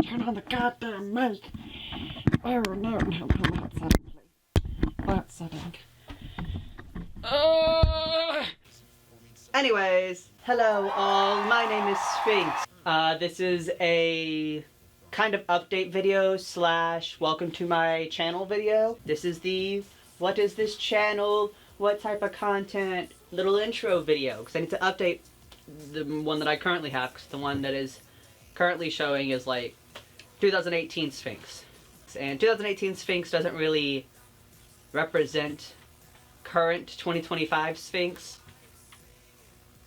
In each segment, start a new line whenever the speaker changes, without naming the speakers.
Turn on the goddamn mic. Oh no, that setting, please. That setting. Anyways, hello all, my name is Sphinx. This is a kind of update video slash welcome to my channel video. This is the what is this channel, what type of content, little intro video, because I need to update the one that I currently have, because the one that is currently showing is like 2018 Sphinx. And 2018 Sphinx doesn't really represent current 2025 Sphinx.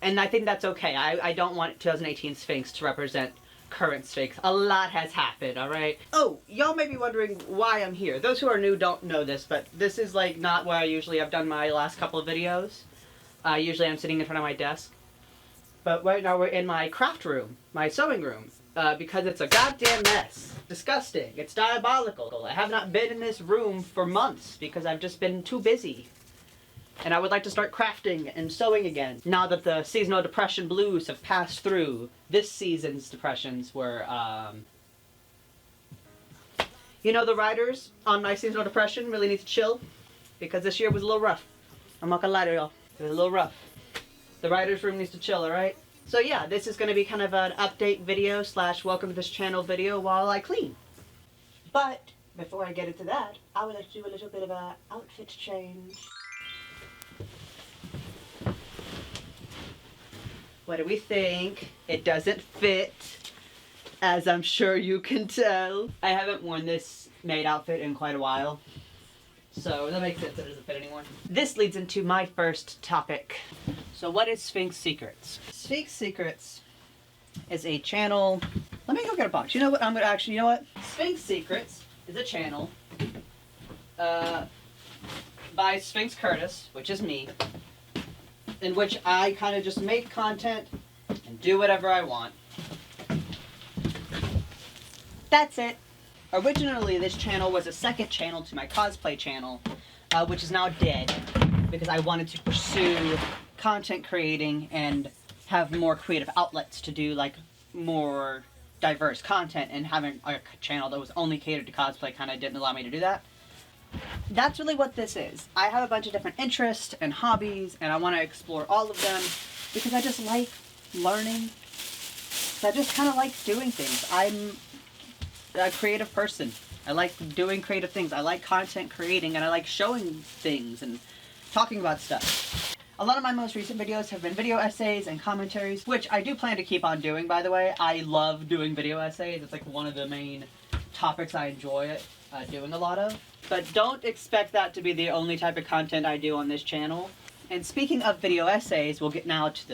And I think that's okay. I don't want 2018 Sphinx to represent current Sphinx. A lot has happened, alright? Oh, y'all may be wondering why I'm here. Those who are new don't know this, but this is like not where I usually have done my last couple of videos. Usually I'm sitting in front of my desk. But right now we're in my craft room, my sewing room, because it's a goddamn mess. Disgusting. It's diabolical. I have not been in this room for months because I've just been too busy. And I would like to start crafting and sewing again, now that the seasonal depression blues have passed through. This season's depressions were, you know, the writers on my seasonal depression really need to chill, because this year was a little rough. I'm not gonna lie to y'all. It was a little rough. The writer's room needs to chill, alright? So yeah, this is gonna be kind of an update video slash welcome to this channel video while I clean. But, before I get into that, I would like to do a little bit of a outfit change. What do we think? It doesn't fit, as I'm sure you can tell. I haven't worn this maid outfit in quite a while, so that makes sense that it doesn't fit anymore. This leads into my first topic. So what is Sphinx Secrets? Sphinx Secrets is a channel. Let me go get a box. You know what? You know what? Sphinx Secrets is a channel by Sphinx Curtis, which is me, in which I kind of just make content and do whatever I want. That's it. Originally, this channel was a second channel to my cosplay channel, which is now dead, because I wanted to pursue content creating and have more creative outlets to do like more diverse content, and having a channel that was only catered to cosplay kind of didn't allow me to do that. That's really what this is. I have a bunch of different interests and hobbies, and I want to explore all of them because I just like learning. I just kind of like doing things. I'm a creative person. I like doing creative things. I like content creating, and I like showing things and talking about stuff. A lot of my most recent videos have been video essays and commentaries, which I do plan to keep on doing, by the way. I love doing video essays. It's like one of the main topics I enjoy doing a lot of. But don't expect that to be the only type of content I do on this channel. And speaking of video essays, we'll get now to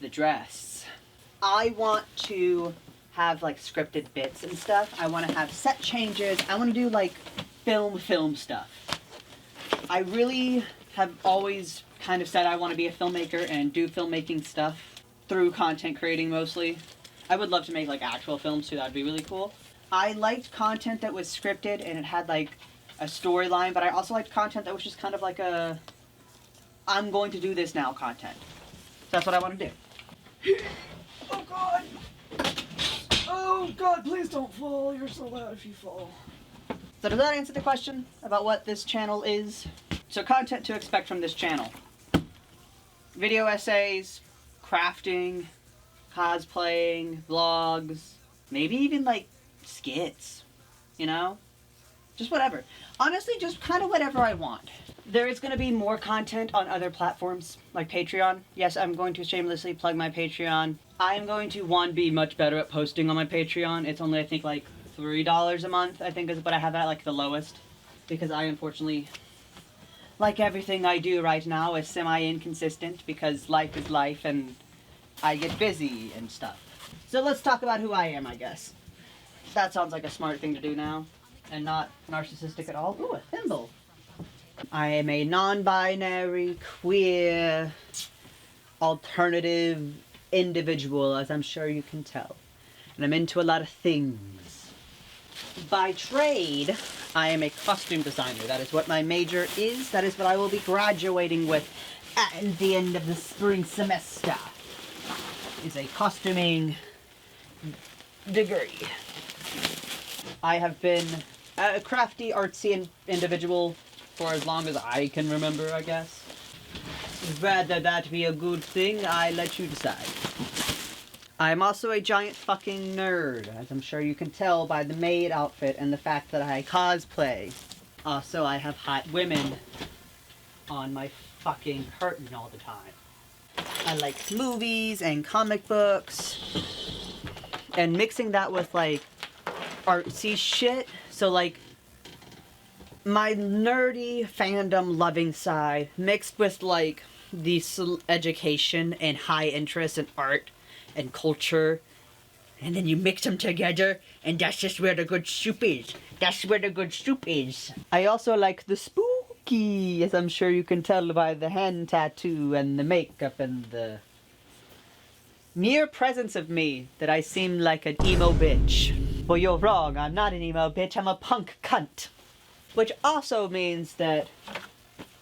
the dress. I want to have like scripted bits and stuff. I want to have set changes. I want to do like film stuff. I really have always kind of said I want to be a filmmaker and do filmmaking stuff through content creating mostly. I would love to make like actual films too. That'd be really cool. I liked content that was scripted and it had like a storyline, but I also liked content that was just kind of like a I'm going to do this now content. So that's what I want to do. Oh god! Oh god, please don't fall. You're so loud if you fall. So does that answer the question about what this channel is? So content to expect from this channel. Video essays, crafting, cosplaying, vlogs, maybe even like skits, you know? Just whatever. Honestly, just kind of whatever I want. There is going to be more content on other platforms, like Patreon. Yes, I'm going to shamelessly plug my Patreon. I am going to, one, be much better at posting on my Patreon. It's only, I think, like $3 a month, I think is what I have at, like, the lowest. Because I, unfortunately, like everything I do right now, is semi-inconsistent, because life is life, and I get busy and stuff. So let's talk about who I am, I guess. That sounds like a smart thing to do now, and not narcissistic at all. Ooh, a thimble. I am a non-binary, queer, alternative individual, as I'm sure you can tell. And I'm into a lot of things. By trade, I am a costume designer. That is what my major is. That is what I will be graduating with at the end of the spring semester. Is a costuming degree. I have been a crafty, artsy individual for as long as I can remember, I guess. Whether that be a good thing, I let you decide. I'm also a giant fucking nerd, as I'm sure you can tell by the maid outfit and the fact that I cosplay. Also, I have hot women on my fucking curtain all the time. I like movies and comic books, and mixing that with like artsy shit. So like my nerdy fandom loving side mixed with like the education and high interest in art and culture, and then you mix them together, and that's just where the good soup is. That's where the good soup is. I also like the spooky, as I'm sure you can tell by the hand tattoo and the makeup and the mere presence of me that I seem like an emo bitch. Well, you're wrong. I'm not an emo bitch. I'm a punk cunt. Which also means that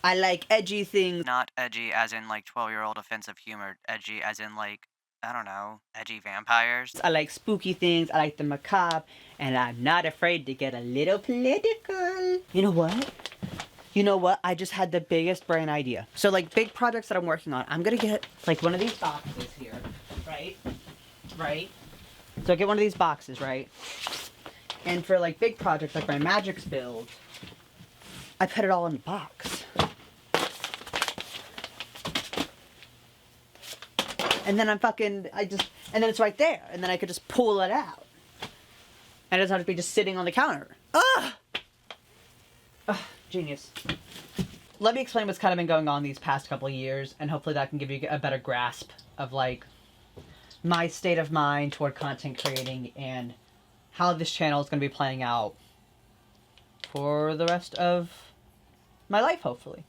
I like edgy things.
Not edgy as in like 12-year-old offensive humor. Edgy as in like, I don't know, edgy vampires.
I like spooky things. I like the macabre. And I'm not afraid to get a little political. You know what? You know what? I just had the biggest brain idea. So like big projects that I'm working on, I'm gonna get like one of these boxes here. Right? Right? So I get one of these boxes, right? And for like big projects like my Magix build, I put it all in the box. And then and then it's right there. And then I could just pull it out. And it doesn't have to be just sitting on the counter. Ugh! Ugh, genius. Let me explain what's kind of been going on these past couple of years, and hopefully that can give you a better grasp of like my state of mind toward content creating and how this channel is going to be playing out for the rest of my life, hopefully.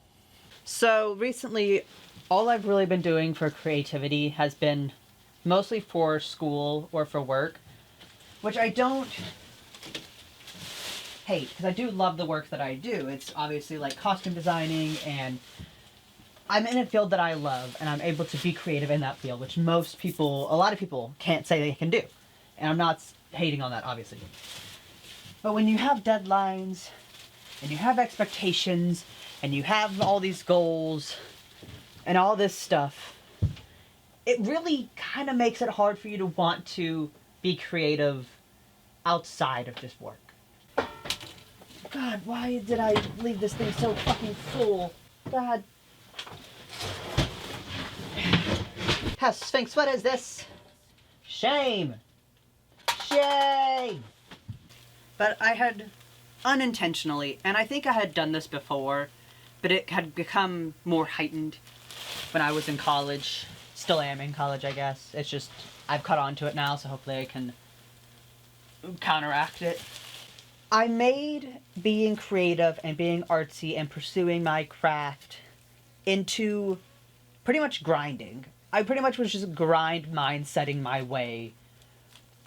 So recently, all I've really been doing for creativity has been mostly for school or for work, which I don't hate, because I do love the work that I do. It's obviously like costume designing, and I'm in a field that I love, and I'm able to be creative in that field, which a lot of people can't say they can do. And I'm not hating on that, obviously. But when you have deadlines, and you have expectations, and you have all these goals, and all this stuff, it really kind of makes it hard for you to want to be creative outside of just work. God, why did I leave this thing so fucking full? God. Sphinx, what is this? Shame. Shame. But I had unintentionally, and I think I had done this before, but it had become more heightened when I was in college. Still am in college, I guess. It's just, I've caught on to it now, so hopefully I can counteract it. I made being creative and being artsy and pursuing my craft into pretty much grinding. I pretty much was just grind mindsetting my way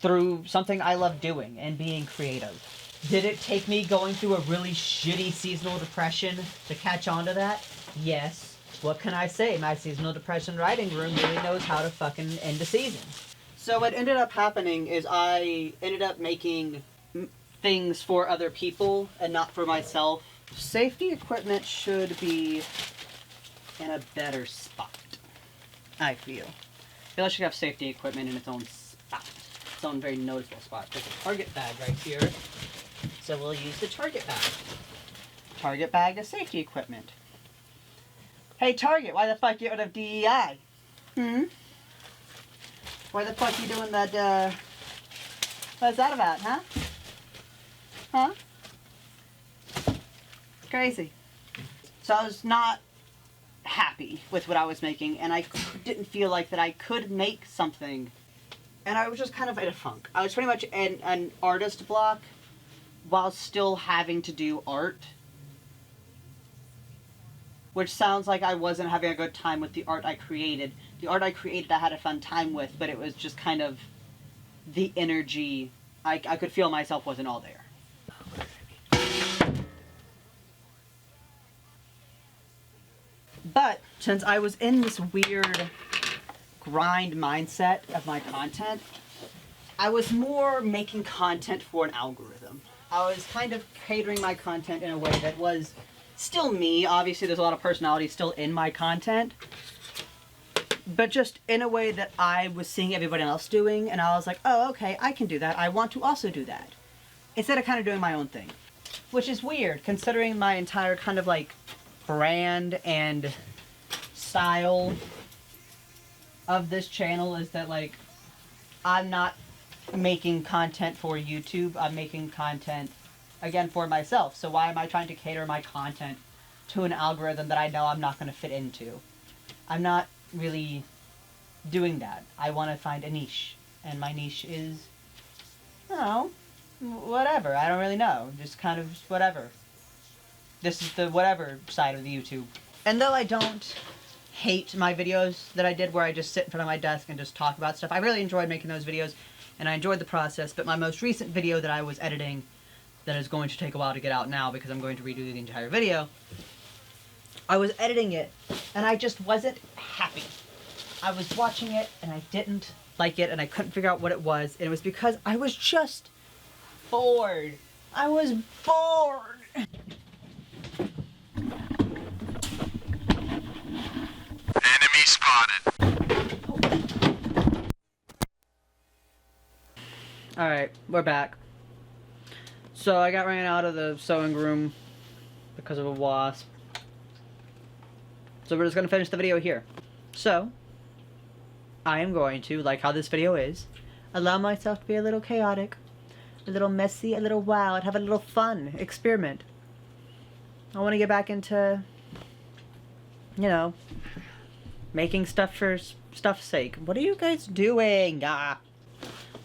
through something I love doing and being creative. Did it take me going through a really shitty seasonal depression to catch on to that? Yes. What can I say? My seasonal depression writing room really knows how to fucking end a season. So what ended up happening is I ended up making things for other people and not for myself. Safety equipment should be in a better spot, I feel. I feel I should have safety equipment in its own spot. Its own very noticeable spot. There's a Target bag right here. So we'll use the Target bag. Target bag is safety equipment. Hey Target, why the fuck get rid of DEI? Why the fuck you doing that, what's that about, huh? Huh? Crazy. So I was not happy with what I was making, and I didn't feel like that I could make something. And I was just kind of in a funk. I was pretty much in an artist block while still having to do art. Which sounds like I wasn't having a good time with the art I created. The art I created I had a fun time with, but it was just kind of the energy. I could feel myself wasn't all there. But since I was in this weird grind mindset of my content, I was more making content for an algorithm. I was kind of catering my content in a way that was still me. Obviously, there's a lot of personality still in my content, but just in a way that I was seeing everybody else doing, and I was like, oh, okay, I can do that. I want to also do that. Instead of kind of doing my own thing. Which is weird, considering my entire kind of like brand and style of this channel is that like I'm not making content for YouTube, I'm making content again for myself. So why am I trying to cater my content to an algorithm that I know I'm not going to fit into? I'm not really doing that. I want to find a niche, and my niche is, I don't know, whatever. I don't really know. Just kind of just whatever. This is the whatever side of the YouTube. And though I don't hate my videos that I did where I just sit in front of my desk and just talk about stuff, I really enjoyed making those videos and I enjoyed the process. But my most recent video that I was editing, that is going to take a while to get out now because I'm going to redo the entire video, I was editing it and I just wasn't happy. I was watching it and I didn't like it and I couldn't figure out what it was, and it was because I was just bored. I was bored.
Enemy spotted.
Alright, we're back. So I got ran out of the sewing room because of a wasp. So we're just going to finish the video here. So, I am going to, like how this video is, allow myself to be a little chaotic, a little messy, a little wild, have a little fun, experiment. I want to get back into, you know, making stuff for stuff's sake. What are you guys doing? Ah.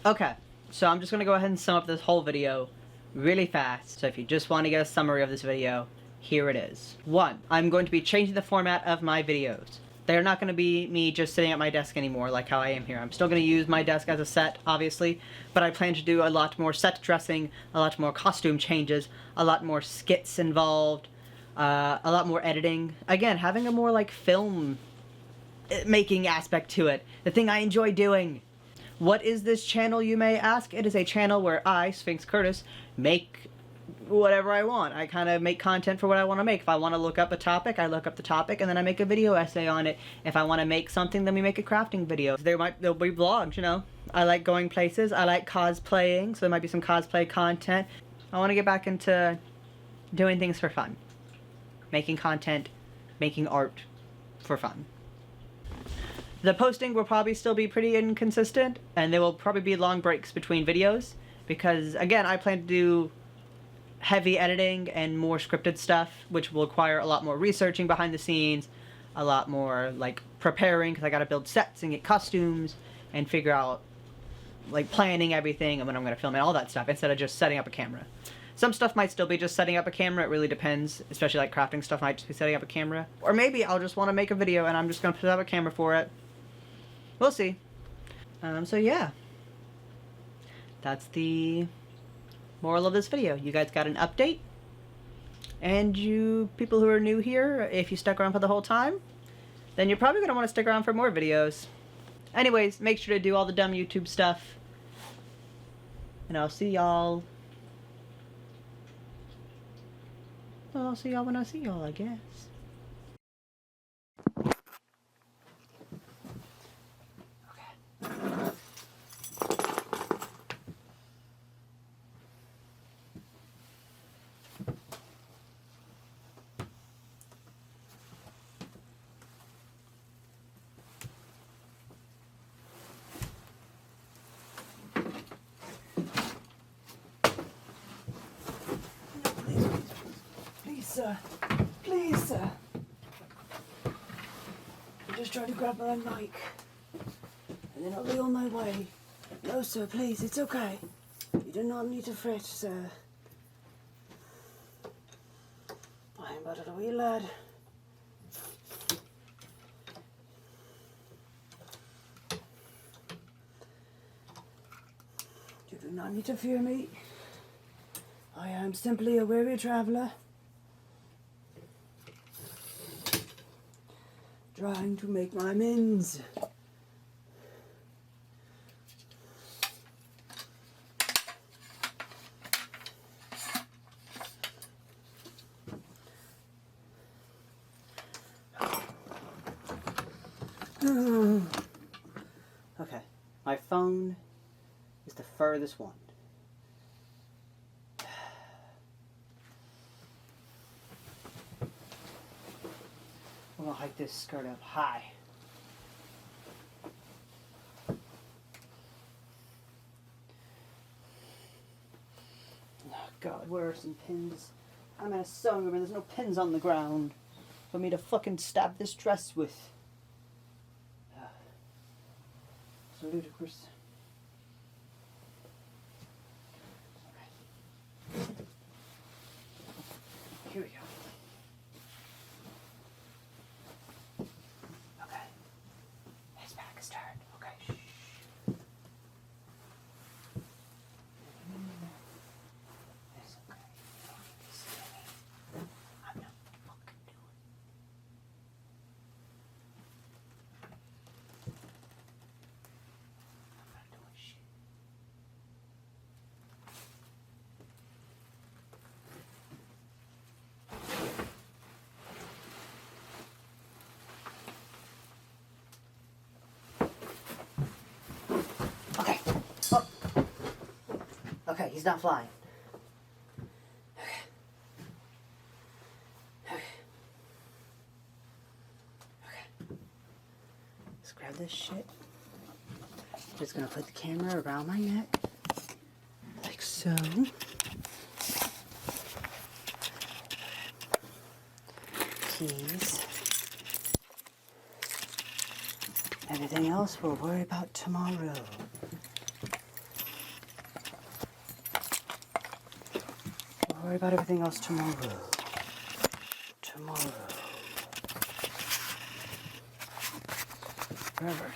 Okay, so I'm just going to go ahead and sum up this whole video really fast. So if you just want to get a summary of this video, here it is. 1. I'm going to be changing the format of my videos. They're not going to be me just sitting at my desk anymore like how I am here. I'm still going to use my desk as a set, obviously, but I plan to do a lot more set dressing, a lot more costume changes, a lot more skits involved, a lot more editing. Again, having a more like film making aspect to it. The thing I enjoy doing. What is this channel, you may ask? It is a channel where I, Sphinx Curtis, make whatever I want. I kind of make content for what I want to make. If I want to look up a topic, I look up the topic and then I make a video essay on it. If I want to make something, then we make a crafting video. There'll be vlogs, you know. I like going places. I like cosplaying, so there might be some cosplay content. I want to get back into doing things for fun. Making content, making art for fun. The posting will probably still be pretty inconsistent, and there will probably be long breaks between videos, because, again, I plan to do heavy editing and more scripted stuff, which will require a lot more researching behind the scenes, a lot more, like, preparing, because I gotta build sets and get costumes, and figure out, like, planning everything, and when I'm gonna film it, all that stuff, instead of just setting up a camera. Some stuff might still be just setting up a camera, it really depends, especially, like, crafting stuff might just be setting up a camera. Or maybe I'll just want to make a video, and I'm just gonna put up a camera for it. We'll see. So yeah. That's the moral of this video. You guys got an update. And you people who are new here, if you stuck around for the whole time, then you're probably going to want to stick around for more videos. Anyways, make sure to do all the dumb YouTube stuff. And I'll see y'all. Well, I'll see y'all when I see y'all, I guess. Sir, please, sir. I'm just trying to grab my mic, and then I'll be on my way. No, sir, please, it's okay. You do not need to fret, sir. I am but a wee lad. You do not need to fear me. I am simply a weary traveller, trying to make my amends. Okay, my phone is the furthest one. I'm gonna hike this skirt up high. Oh God, where are some pins? I'm in a sewing room and there's no pins on the ground for me to fucking stab this dress with. So ludicrous. Okay. Here we go. Okay. His back is turned. Okay. Shh. It's okay. Don't scare me. I'm not fucking doing it. I'm not doing shit. Okay. Oh. Okay, he's not flying. Okay. Okay. Okay. Let's grab this shit. Just gonna put the camera around my neck. Like so. Keys. Everything else we'll worry about tomorrow. We'll worry about everything else tomorrow. Tomorrow. Reverse.